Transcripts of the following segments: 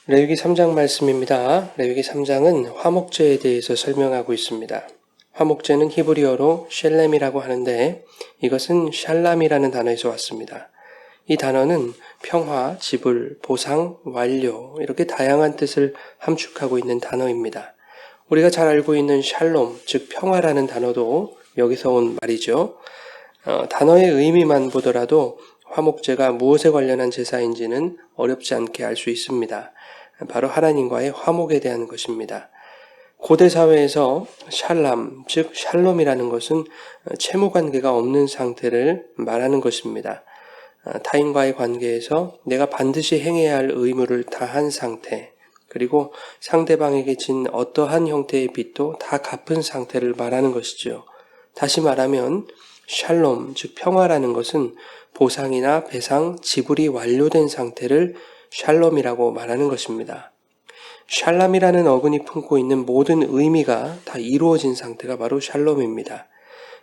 레위기 3장 말씀입니다. 레위기 3장은 화목제에 대해서 설명하고 있습니다. 화목제는 히브리어로 셸렘이라고 하는데 이것은 샬람이라는 단어에서 왔습니다. 이 단어는 평화, 지불, 보상, 완료 이렇게 다양한 뜻을 함축하고 있는 단어입니다. 우리가 잘 알고 있는 샬롬, 즉 평화라는 단어도 여기서 온 말이죠. 단어의 의미만 보더라도 화목제가 무엇에 관련한 제사인지는 어렵지 않게 알 수 있습니다. 바로 하나님과의 화목에 대한 것입니다. 고대 사회에서 샬람, 즉 샬롬이라는 것은 채무 관계가 없는 상태를 말하는 것입니다. 타인과의 관계에서 내가 반드시 행해야 할 의무를 다한 상태, 그리고 상대방에게 진 어떠한 형태의 빚도 다 갚은 상태를 말하는 것이죠. 다시 말하면 샬롬, 즉 평화라는 것은 보상이나 배상, 지불이 완료된 상태를 샬롬이라고 말하는 것입니다. 샬람이라는 어근이 품고 있는 모든 의미가 다 이루어진 상태가 바로 샬롬입니다.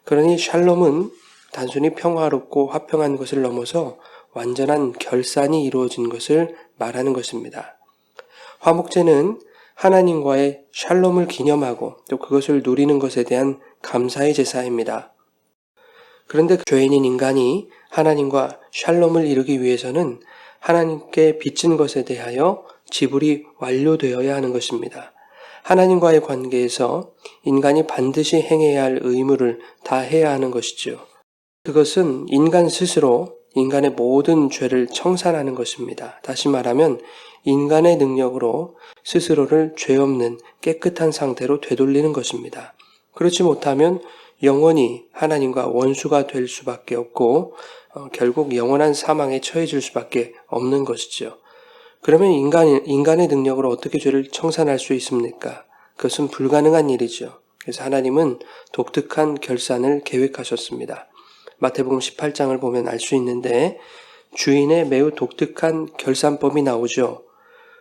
그러니 샬롬은 단순히 평화롭고 화평한 것을 넘어서 완전한 결산이 이루어진 것을 말하는 것입니다. 화목제는 하나님과의 샬롬을 기념하고 또 그것을 누리는 것에 대한 감사의 제사입니다. 그런데 죄인인 인간이 하나님과 샬롬을 이루기 위해서는 하나님께 빚진 것에 대하여 지불이 완료되어야 하는 것입니다. 하나님과의 관계에서 인간이 반드시 행해야 할 의무를 다해야 하는 것이죠. 그것은 인간 스스로 인간의 모든 죄를 청산하는 것입니다. 다시 말하면 인간의 능력으로 스스로를 죄 없는 깨끗한 상태로 되돌리는 것입니다. 그렇지 못하면 영원히 하나님과 원수가 될 수밖에 없고 결국 영원한 사망에 처해질 수밖에 없는 것이죠. 그러면 인간의 능력으로 어떻게 죄를 청산할 수 있습니까? 그것은 불가능한 일이죠. 그래서 하나님은 독특한 결산을 계획하셨습니다. 마태복음 18장을 보면 알 수 있는데 주인의 매우 독특한 결산법이 나오죠.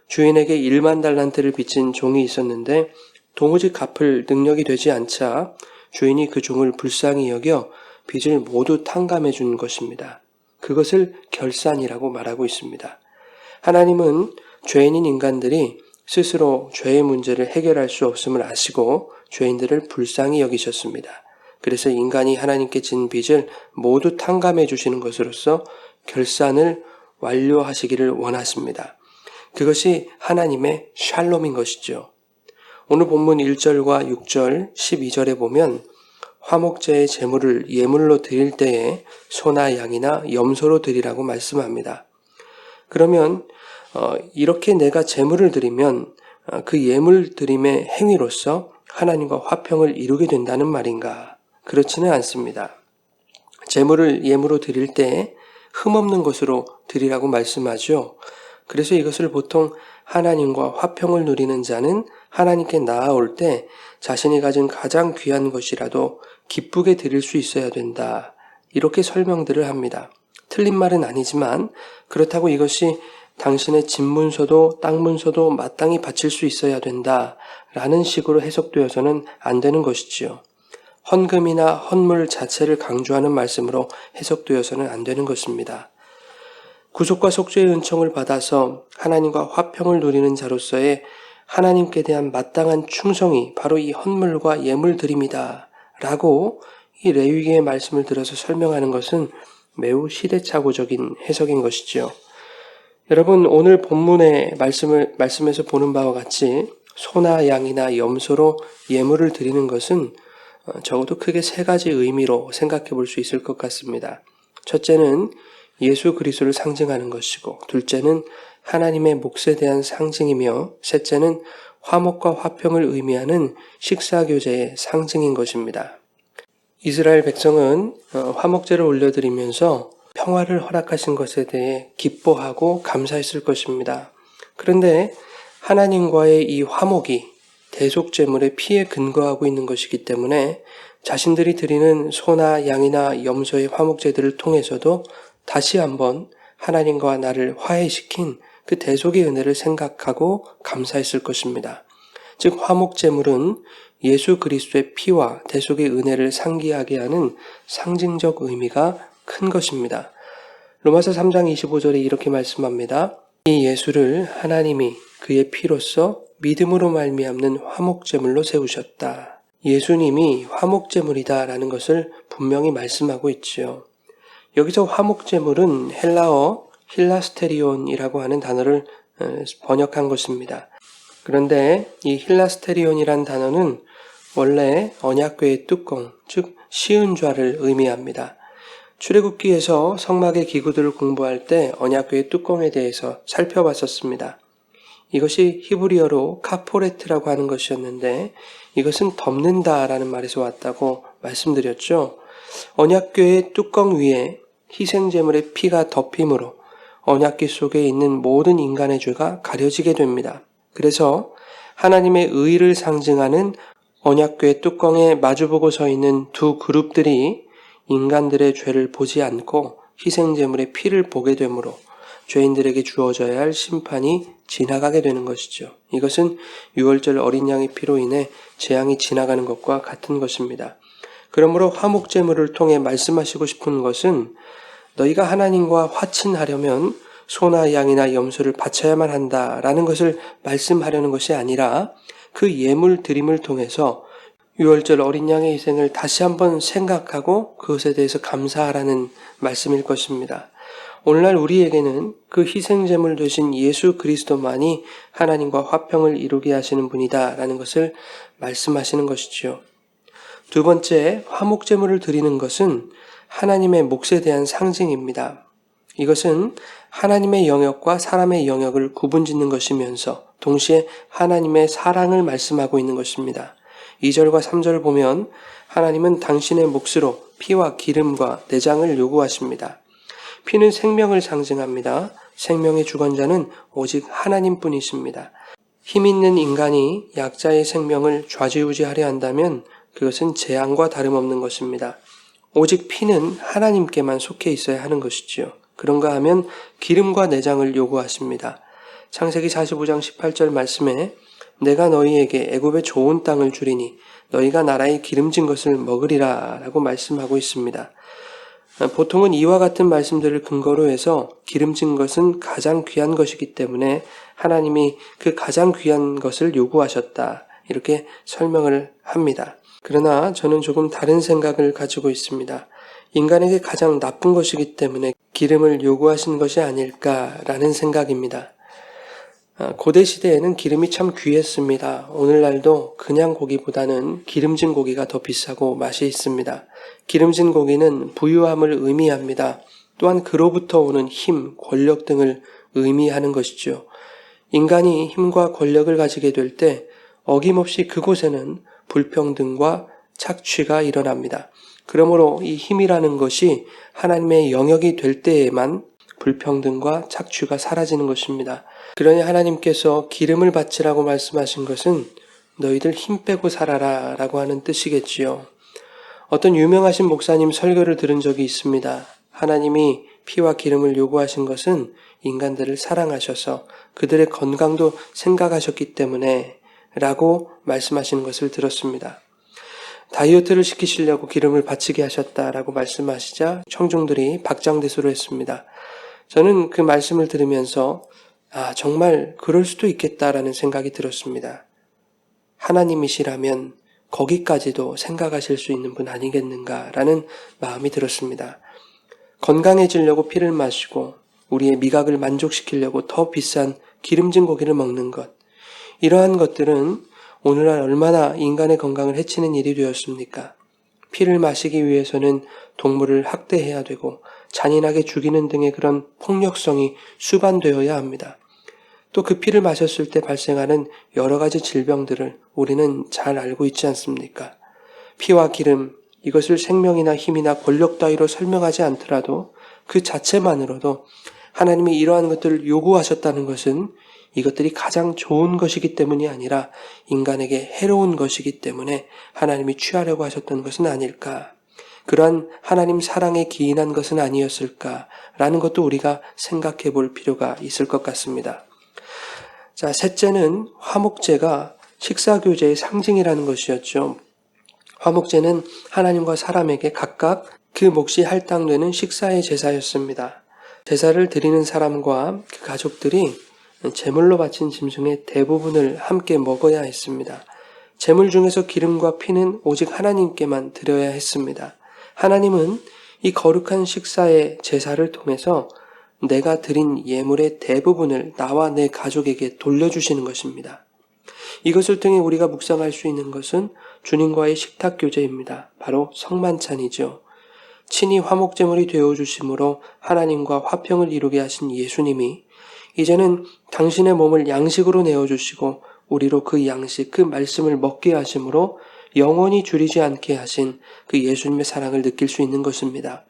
주인에게 1만 달란트를 빚진 종이 있었는데 도무지 갚을 능력이 되지 않자 주인이 그 종을 불쌍히 여겨 빚을 모두 탕감해 준 것입니다. 그것을 결산이라고 말하고 있습니다. 하나님은 죄인인 인간들이 스스로 죄의 문제를 해결할 수 없음을 아시고 죄인들을 불쌍히 여기셨습니다. 그래서 인간이 하나님께 진 빚을 모두 탕감해 주시는 것으로서 결산을 완료하시기를 원하십니다. 그것이 하나님의 샬롬인 것이죠. 오늘 본문 1절과 6절, 12절에 보면 화목제의 제물을 예물로 드릴 때에 소나 양이나 염소로 드리라고 말씀합니다. 그러면 이렇게 내가 제물을 드리면 그 예물 드림의 행위로서 하나님과 화평을 이루게 된다는 말인가? 그렇지는 않습니다. 제물을 예물로 드릴 때 흠없는 것으로 드리라고 말씀하죠. 그래서 이것을 보통 하나님과 화평을 누리는 자는 하나님께 나아올 때 자신이 가진 가장 귀한 것이라도 기쁘게 드릴 수 있어야 된다. 이렇게 설명들을 합니다. 틀린 말은 아니지만 그렇다고 이것이 당신의 집 문서도 땅 문서도 마땅히 바칠 수 있어야 된다. 라는 식으로 해석되어서는 안 되는 것이지요. 헌금이나 헌물 자체를 강조하는 말씀으로 해석되어서는 안 되는 것입니다. 구속과 속죄의 은총을 받아서 하나님과 화평을 누리는 자로서의 하나님께 대한 마땅한 충성이 바로 이 헌물과 예물 드림이다 라고 이 레위기의 말씀을 들어서 설명하는 것은 매우 시대착오적인 해석인 것이죠. 여러분, 오늘 본문의 말씀에서 보는 바와 같이 소나 양이나 염소로 예물을 드리는 것은 적어도 크게 세 가지 의미로 생각해 볼 수 있을 것 같습니다. 첫째는 예수 그리스도를 상징하는 것이고, 둘째는 하나님의 몫에 대한 상징이며, 셋째는 화목과 화평을 의미하는 식사교제의 상징인 것입니다. 이스라엘 백성은 화목제를 올려드리면서 평화를 허락하신 것에 대해 기뻐하고 감사했을 것입니다. 그런데 하나님과의 이 화목이 대속제물의 피에 근거하고 있는 것이기 때문에 자신들이 드리는 소나 양이나 염소의 화목제들을 통해서도 다시 한번 하나님과 나를 화해시킨 그 대속의 은혜를 생각하고 감사했을 것입니다. 즉 화목제물은 예수 그리스도의 피와 대속의 은혜를 상기하게 하는 상징적 의미가 큰 것입니다. 로마서 3장 25절에 이렇게 말씀합니다. 이 예수를 하나님이 그의 피로써 믿음으로 말미암는 화목제물로 세우셨다. 예수님이 화목제물이다라는 것을 분명히 말씀하고 있지요. 여기서 화목제물은 헬라어 힐라스테리온이라고 하는 단어를 번역한 것입니다. 그런데 이 힐라스테리온이란 단어는 원래 언약궤의 뚜껑, 즉 시은좌를 의미합니다. 출애굽기에서 성막의 기구들을 공부할 때 언약궤의 뚜껑에 대해서 살펴봤었습니다. 이것이 히브리어로 카포레트라고 하는 것이었는데 이것은 덮는다라는 말에서 왔다고 말씀드렸죠. 언약궤의 뚜껑 위에 희생제물의 피가 덮임으로 언약궤 속에 있는 모든 인간의 죄가 가려지게 됩니다. 그래서 하나님의 의를 상징하는 언약궤 뚜껑에 마주보고 서 있는 두 그룹들이 인간들의 죄를 보지 않고 희생제물의 피를 보게 되므로 죄인들에게 주어져야 할 심판이 지나가게 되는 것이죠. 이것은 유월절 어린 양의 피로 인해 재앙이 지나가는 것과 같은 것입니다. 그러므로 화목제물을 통해 말씀하시고 싶은 것은 너희가 하나님과 화친하려면 소나 양이나 염소를 바쳐야만 한다라는 것을 말씀하려는 것이 아니라 그 예물 드림을 통해서 유월절 어린 양의 희생을 다시 한번 생각하고 그것에 대해서 감사하라는 말씀일 것입니다. 오늘날 우리에게는 그 희생제물 되신 예수 그리스도만이 하나님과 화평을 이루게 하시는 분이다라는 것을 말씀하시는 것이죠. 두 번째, 화목제물을 드리는 것은 하나님의 몫에 대한 상징입니다. 이것은 하나님의 영역과 사람의 영역을 구분짓는 것이면서 동시에 하나님의 사랑을 말씀하고 있는 것입니다. 2절과 3절을 보면 하나님은 당신의 몫으로 피와 기름과 내장을 요구하십니다. 피는 생명을 상징합니다. 생명의 주관자는 오직 하나님뿐이십니다. 힘 있는 인간이 약자의 생명을 좌지우지하려 한다면 그것은 재앙과 다름없는 것입니다. 오직 피는 하나님께만 속해 있어야 하는 것이지요. 그런가 하면 기름과 내장을 요구하십니다. 창세기 45장 18절 말씀에 내가 너희에게 애굽의 좋은 땅을 주리니 너희가 나라의 기름진 것을 먹으리라 라고 말씀하고 있습니다. 보통은 이와 같은 말씀들을 근거로 해서 기름진 것은 가장 귀한 것이기 때문에 하나님이 그 가장 귀한 것을 요구하셨다 이렇게 설명을 합니다. 그러나 저는 조금 다른 생각을 가지고 있습니다. 인간에게 가장 나쁜 것이기 때문에 기름을 요구하신 것이 아닐까라는 생각입니다. 고대 시대에는 기름이 참 귀했습니다. 오늘날도 그냥 고기보다는 기름진 고기가 더 비싸고 맛이 있습니다. 기름진 고기는 부유함을 의미합니다. 또한 그로부터 오는 힘, 권력 등을 의미하는 것이죠. 인간이 힘과 권력을 가지게 될 때 어김없이 그곳에는 불평등과 착취가 일어납니다. 그러므로 이 힘이라는 것이 하나님의 영역이 될 때에만 불평등과 착취가 사라지는 것입니다. 그러니 하나님께서 기름을 바치라고 말씀하신 것은 너희들 힘 빼고 살아라 라고 하는 뜻이겠지요. 어떤 유명하신 목사님 설교를 들은 적이 있습니다. 하나님이 피와 기름을 요구하신 것은 인간들을 사랑하셔서 그들의 건강도 생각하셨기 때문에 라고 말씀하시는 것을 들었습니다. 다이어트를 시키시려고 기름을 바치게 하셨다라고 말씀하시자 청중들이 박장대소를 했습니다. 저는 그 말씀을 들으면서 정말 그럴 수도 있겠다라는 생각이 들었습니다. 하나님이시라면 거기까지도 생각하실 수 있는 분 아니겠는가라는 마음이 들었습니다. 건강해지려고 피를 마시고 우리의 미각을 만족시키려고 더 비싼 기름진 고기를 먹는 것, 이러한 것들은 오늘날 얼마나 인간의 건강을 해치는 일이 되었습니까? 피를 마시기 위해서는 동물을 학대해야 되고 잔인하게 죽이는 등의 그런 폭력성이 수반되어야 합니다. 또 그 피를 마셨을 때 발생하는 여러 가지 질병들을 우리는 잘 알고 있지 않습니까? 피와 기름, 이것을 생명이나 힘이나 권력 따위로 설명하지 않더라도 그 자체만으로도 하나님이 이러한 것들을 요구하셨다는 것은 이것들이 가장 좋은 것이기 때문이 아니라 인간에게 해로운 것이기 때문에 하나님이 취하려고 하셨던 것은 아닐까. 그러한 하나님 사랑에 기인한 것은 아니었을까라는 것도 우리가 생각해 볼 필요가 있을 것 같습니다. 자, 셋째는 화목제가 식사교제의 상징이라는 것이었죠. 화목제는 하나님과 사람에게 각각 그 몫이 할당되는 식사의 제사였습니다. 제사를 드리는 사람과 그 가족들이 제물로 바친 짐승의 대부분을 함께 먹어야 했습니다. 제물 중에서 기름과 피는 오직 하나님께만 드려야 했습니다. 하나님은 이 거룩한 식사의 제사를 통해서 내가 드린 예물의 대부분을 나와 내 가족에게 돌려주시는 것입니다. 이것을 통해 우리가 묵상할 수 있는 것은 주님과의 식탁 교제입니다. 바로 성만찬이죠. 친히 화목제물이 되어주심으로 하나님과 화평을 이루게 하신 예수님이 이제는 당신의 몸을 양식으로 내어주시고 우리로 그 양식, 그 말씀을 먹게 하심으로 영원히 줄이지 않게 하신 그 예수님의 사랑을 느낄 수 있는 것입니다.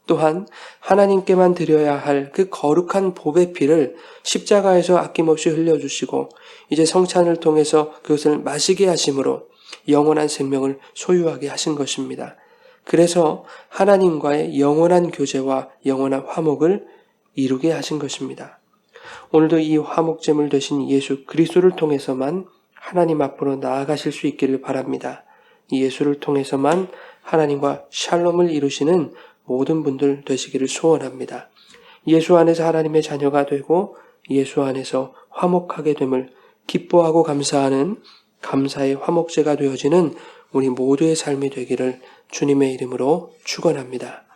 또한 하나님께만 드려야 할 그 거룩한 보배 피를 십자가에서 아낌없이 흘려주시고 이제 성찬을 통해서 그것을 마시게 하심으로 영원한 생명을 소유하게 하신 것입니다. 그래서 하나님과의 영원한 교제와 영원한 화목을 이루게 하신 것입니다. 오늘도 이 화목제물 되신 예수 그리스도를 통해서만 하나님 앞으로 나아가실 수 있기를 바랍니다. 이 예수를 통해서만 하나님과 샬롬을 이루시는 모든 분들 되시기를 소원합니다. 예수 안에서 하나님의 자녀가 되고 예수 안에서 화목하게 됨을 기뻐하고 감사하는 감사의 화목제가 되어지는 우리 모두의 삶이 되기를 주님의 이름으로 축원합니다.